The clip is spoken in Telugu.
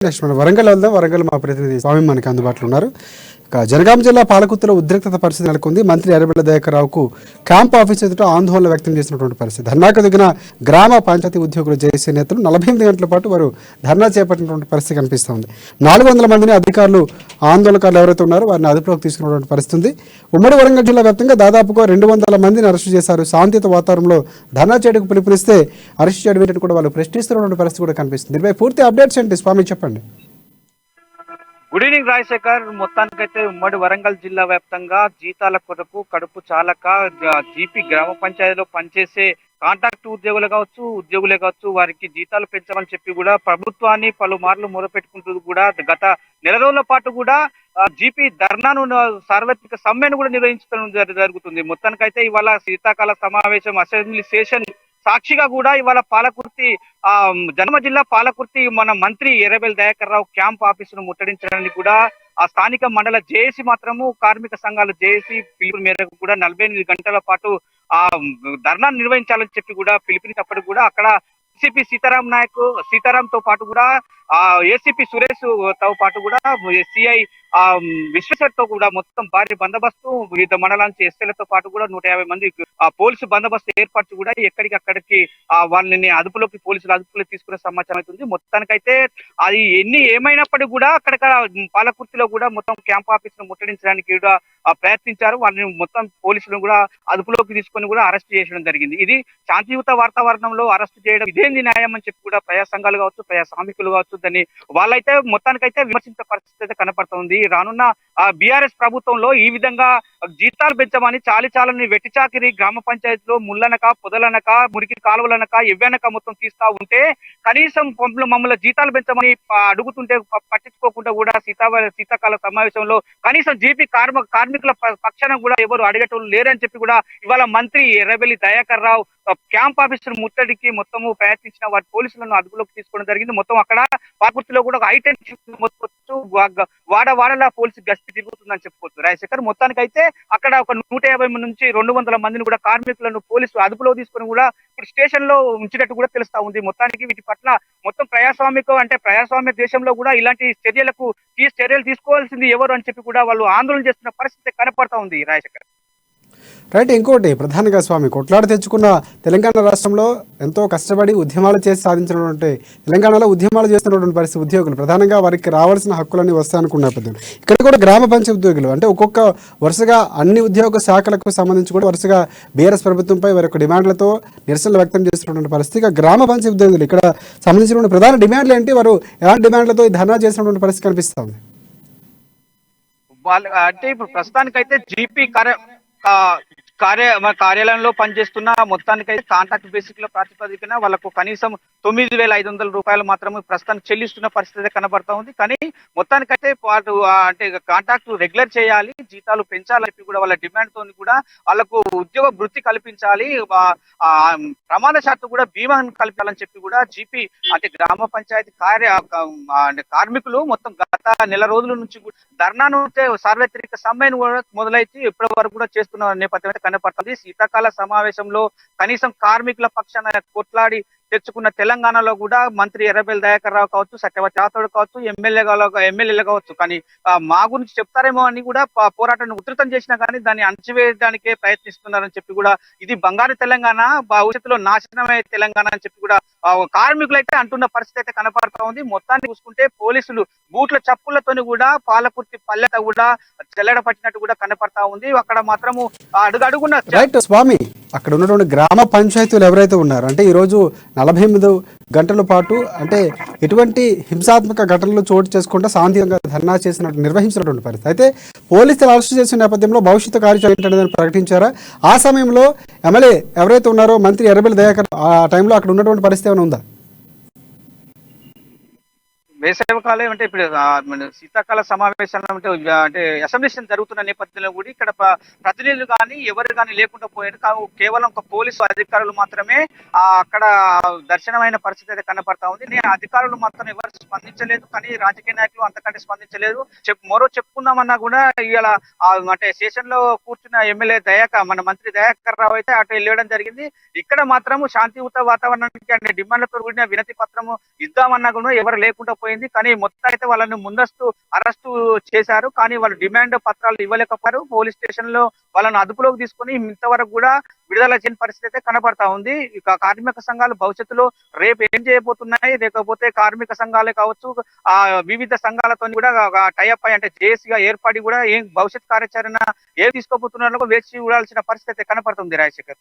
నెక్స్ట్ మనం వరంగల్ వెళ్దాం. వరంగల్ మా ప్రతినిధి స్వామి మనకి అందుబాటులో ఉన్నారు. జనగాం జిల్లా పాలకుర్తిలో ఉద్రిక్తత పరిస్థితి నెలకొంది. మంత్రి ఎర్రబెల్లి దయాకర్ రావుకు క్యాంప్ ఆఫీస్ ఎదుట ఆందోళన వ్యక్తం చేసినటువంటి పరిస్థితి. ధర్నాకు దిగిన గ్రామ పంచాయతీ ఉద్యోగులు జేఏసీ నేతలు 48 గంటల పాటు వారు ధర్నా చేపట్టినటువంటి పరిస్థితి కనిపిస్తోంది. 400 మందిని అధికారులు ఆందోళనకారులు ఎవరైతే ఉన్నారో వారిని అదుపులోకి తీసుకున్నటువంటి పరిస్థితి. ఉమ్మడి వరంగల్ జిల్లా వ్యాప్తంగా దాదాపుగా 200 మందిని అరెస్టు చేశారు. శాంతియుత వాతావరణంలో ధర్నా చేయడానికి పిలుపునిస్తే అరెస్టు చేయడం కూడా వాళ్ళు ప్రశ్నిస్తున్నటువంటి పరిస్థితి కూడా కనిపిస్తుంది. దీనిపై పూర్తి అప్డేట్స్ ఏంటి స్వామి చెప్పండి. Good evening Rajasekhar. మొత్తానికైతే ఉమ్మడి వరంగల్ జిల్లా వ్యాప్తంగా జీతాల కొరకు కడుపు చాలక జీపీ గ్రామ పంచాయతీలో పనిచేసే కాంట్రాక్ట్ ఉద్యోగులే కావచ్చు వారికి జీతాలు పెంచమని చెప్పి కూడా ప్రభుత్వాన్ని పలుమార్లు మొరపెట్టుకుంటూ కూడా గత నెల రోజుల పాటు కూడా జీపీ ధర్నాను సార్వత్రిక సమ్మెను కూడా నిర్వహించడం జరుగుతుంది. మొత్తానికైతే ఇవాళ శీతాకాల సమావేశం అసెంబ్లీ సెషన్ సాక్షిగా కూడా ఇవాళ పాలకుర్తి జన్మ జిల్లా పాలకుర్తి మన మంత్రి ఎర్రబెల్లి దయాకర్ రావు క్యాంప్ ఆఫీసును ముట్టడించడానికి కూడా ఆ స్థానిక మండల జేఏసీ మాత్రము కార్మిక సంఘాల జేఏసీ పిలుపు మేరకు కూడా 48 గంటల పాటు ఆ ధర్నా నిర్వహించాలని చెప్పి కూడా పిలుపునిచ్చినప్పటికీ కూడా అక్కడ ఏసీపీ సీతారాం తో పాటు కూడా ఏసీపీ సురేష్ తో పాటు కూడా సిఐ విశ్వేశ్వర్ తో కూడా మొత్తం భారీ బందోబస్తు వివిధ మండలాల నుంచి ఎస్ఐలతో పాటు కూడా 150 మంది పోలీసు బందోబస్తు ఏర్పరిచి కూడా ఎక్కడికక్కడికి వాళ్ళని పోలీసులు అదుపులోకి తీసుకునే సమాచారం అవుతుంది. మొత్తానికైతే అది ఏమైనప్పటికీ కూడా అక్కడ పాలకుర్తిలో కూడా మొత్తం క్యాంప్ ఆఫీస్ ను ముట్టడించడానికి కూడా ప్రయత్నించారు. వాళ్ళని మొత్తం పోలీసులను కూడా అదుపులోకి తీసుకొని కూడా అరెస్ట్ చేయడం జరిగింది. ఇది శాంతియుత వాతావరణంలో అరెస్ట్ చేయడం ఇదేంది న్యాయం అని చెప్పి కూడా ప్రజా సంఘాలు కావచ్చు, ప్రజా శ్రామికులు కావచ్చు, దాన్ని వాళ్ళైతే మొత్తానికైతే విమర్శించే పరిస్థితి అయితే కనపడుతుంది. రానున్న బీఆర్ఎస్ ప్రభుత్వంలో ఈ విధంగా జీతాలు పెంచమని చాలని వెట్టి చాకిరి గ్రామ పంచాయతీలో ముళ్ళనక పొదలనక మురికి కాలువలనక ఎవ్వనక మొత్తం తీస్తా ఉంటే కనీసం మమ్మల్ని జీతాలు పెంచమని అడుగుతుంటే పట్టించుకోకుండా కూడా శీతాకాల సమావేశంలో కనీసం జీపీ కార్మికుల పక్షాన కూడా ఎవరు అడిగేటోళ్ళు లేరని చెప్పి కూడా ఇవాళ మంత్రి ఎర్రబెల్లి దయాకర్ రావు క్యాంప్ ఆఫీసర్ ముట్టడికి మొత్తము ప్రయత్నించిన వారి పోలీసులను అదుపులోకి తీసుకోవడం జరిగింది. మొత్తం అక్కడ పాలకుర్తిలో కూడా హైటెన్షన్ వాడవాడలా పోలీసు గస్తీ తిరుగుతుందని చెప్పుకోవచ్చు. రాజశేఖర్ మొత్తానికైతే అక్కడ ఒక 150 నుంచి 200 మందిని కూడా కార్మికులను పోలీసులు అదుపులో తీసుకొని కూడా ఇప్పుడు స్టేషన్ లో ఉంచినట్టు కూడా తెలుస్తా ఉంది. మొత్తానికి వీటి పట్ల మొత్తం ప్రజాస్వామ్య దేశంలో కూడా ఇలాంటి చర్యలు తీసుకోవాల్సింది ఎవరు అని చెప్పి కూడా వాళ్ళు ఆందోళన చేస్తున్న పరిస్థితి కనపడతా ఉంది. రాజశేఖర్ రైట్. ఇంకోటి ప్రధానంగా స్వామి కొట్లాడి తెచ్చుకున్న తెలంగాణ రాష్ట్రంలో ఎంతో కష్టపడి ఉద్యమాలు చేసి సాధించినటువంటి తెలంగాణలో ఉద్యమాలు చేస్తున్నటువంటి పరిస్థితి ఉద్యోగులు ప్రధానంగా వారికి రావాల్సిన హక్కులన్నీ వస్తాయనుకున్న నేపథ్యంలో ఇక్కడ కూడా గ్రామ పంచాయతీ ఉద్యోగులు అంటే ఒక్కొక్క వరుసగా అన్ని ఉద్యోగ శాఖలకు సంబంధించి కూడా వరుసగా బీఆర్ఎస్ ప్రభుత్వంపై వారి యొక్క డిమాండ్లతో నిరసనలు వ్యక్తం చేస్తున్నటువంటి పరిస్థితి. గ్రామ పంచాయతీ ఉద్యోగులు ఇక్కడ సంబంధించినటువంటి ప్రధాన డిమాండ్లు ఏంటి, వారు ఎలాంటి డిమాండ్లతో ధర్నా చేసినటువంటి పరిస్థితి కనిపిస్తుంది? వాళ్ళు అంటే ఇప్పుడు ప్రస్తుతానికైతే జీపీ కార్యాలయంలో పనిచేస్తున్న మొత్తానికైతే కాంట్రాక్ట్ బేసిక్ లో ప్రాతిపదికన వాళ్ళకు కనీసం 9,500 రూపాయలు మాత్రమే ప్రస్తుతానికి చెల్లిస్తున్న పరిస్థితి కనబడతా ఉంది. కానీ మొత్తానికైతే వాటి అంటే కాంట్రాక్ట్ రెగ్యులర్ చేయాలి, జీతాలు పెంచాలని కూడా వాళ్ళ డిమాండ్ తోని కూడా వాళ్ళకు ఉద్యోగ వృత్తి కల్పించాలి, ప్రమాణ షరతు కూడా బీమా కల్పించాలని చెప్పి కూడా జీపీ అంటే గ్రామ పంచాయతీ కార్మికులు మొత్తం గత నెల రోజుల నుంచి ధర్నాను సార్వత్రిక సమ్మెను మొదలైతే ఇప్పటి వరకు కూడా చేస్తున్న నేపథ్యం కనపడుతుంది. శీతాకాల సమావేశంలో కనీసం కార్మికుల పక్షాన కొట్లాడి తెచ్చుకున్న తెలంగాణలో కూడా మంత్రి ఎర్రబెల్లి దయాకర్ రావు కావచ్చు, సత్యవతి రాథోడ్ కావచ్చు, ఎమ్మెల్యేలు కావచ్చు, కానీ మా గురించి చెప్తారేమో అని కూడా పోరాటాన్ని ఉధృతం చేసినా కానీ దాన్ని అణచివేయడానికే ప్రయత్నిస్తున్నారని చెప్పి కూడా ఇది బంగారు తెలంగాణ, భవిష్యత్తులో నాశనమయ్యే తెలంగాణ అని చెప్పి కూడా కార్మికులైతే అంటున్న పరిస్థితి అయితే కనపడతా ఉంది. మొత్తాన్ని చూసుకుంటే పోలీసులు బూట్ల చప్పులతోని కూడా పాలకుర్తి పల్లెట కూడా చెల్లడ పట్టినట్టు కూడా కనపడతా ఉంది. అక్కడ మాత్రము అడుగడుగున్న స్వామి అక్కడ ఉన్నటువంటి గ్రామ పంచాయతీలు ఎవరైతే ఉన్నారో అంటే ఈరోజు 48 గంటల పాటు అంటే ఎటువంటి హింసాత్మక ఘటనలు చోటు చేసుకుంటూ శాంతియుతంగా ధర్నా నిర్వహించినటువంటి పరిస్థితి అయితే పోలీసులు అరెస్ట్ చేసిన నేపథ్యంలో భవిష్యత్తు కార్యాచరణ ప్రకటించారా? ఆ సమయంలో ఎమ్మెల్యే ఎవరైతే ఉన్నారో మంత్రి ఎర్రబెల్లి దయాకర్ ఆ టైంలో అక్కడ ఉన్నటువంటి పరిస్థితి ఏమైనా ఉందా? వేసవికాలం అంటే ఇప్పుడు శీతాకాల సమావేశాలు అంటే అసెంబ్లీ జరుగుతున్న నేపథ్యంలో కూడా ఇక్కడ ప్రతినిధులు కానీ ఎవరు కానీ లేకుండా పోయారు. కేవలం ఒక పోలీసు అధికారులు మాత్రమే అక్కడ దర్శనమైన పరిస్థితి అయితే కనపడతా ఉంది. అధికారులు మాత్రం ఎవరు స్పందించలేదు, కానీ రాజకీయ నాయకులు అంతకంటే స్పందించలేదు. చెప్పుకుందామన్నా కూడా ఇవాళ అంటే స్టేషన్ లో కూర్చున్న ఎమ్మెల్యే మన మంత్రి దయాకర్ రావు అయితే అటు వెళ్ళడం జరిగింది. ఇక్కడ మాత్రం శాంతియుత వాతావరణానికి అంటే డిమాండ్లతో కూడిన వినతి పత్రము ఇద్దామన్నా కూడా ఎవరు లేకుండా పోయింది. కానీ మొత్తం అయితే వాళ్ళని ముందస్తు అరెస్టు చేశారు. కానీ వాళ్ళు డిమాండ్ పత్రాలు ఇవ్వలేకపోయారు. పోలీస్ స్టేషన్ లో వాళ్ళని అదుపులోకి తీసుకొని ఇంతవరకు కూడా విడుదల చేయని పరిస్థితి అయితే కనబడతా ఉంది. ఇక కార్మిక సంఘాలు భవిష్యత్తులో రేపు ఏం చేయబోతున్నాయి, లేకపోతే కార్మిక సంఘాలే కావచ్చు, ఆ వివిధ సంఘాలతో కూడా టైఅప్ అయ్యి అంటే జేఏసీగా ఏర్పడి కూడా ఏం భవిష్యత్ కార్యాచరణ ఏం తీసుకోబోతున్నారో వేచి చూడాల్సిన పరిస్థితి అయితే కనపడుతుంది రాజశేఖర్.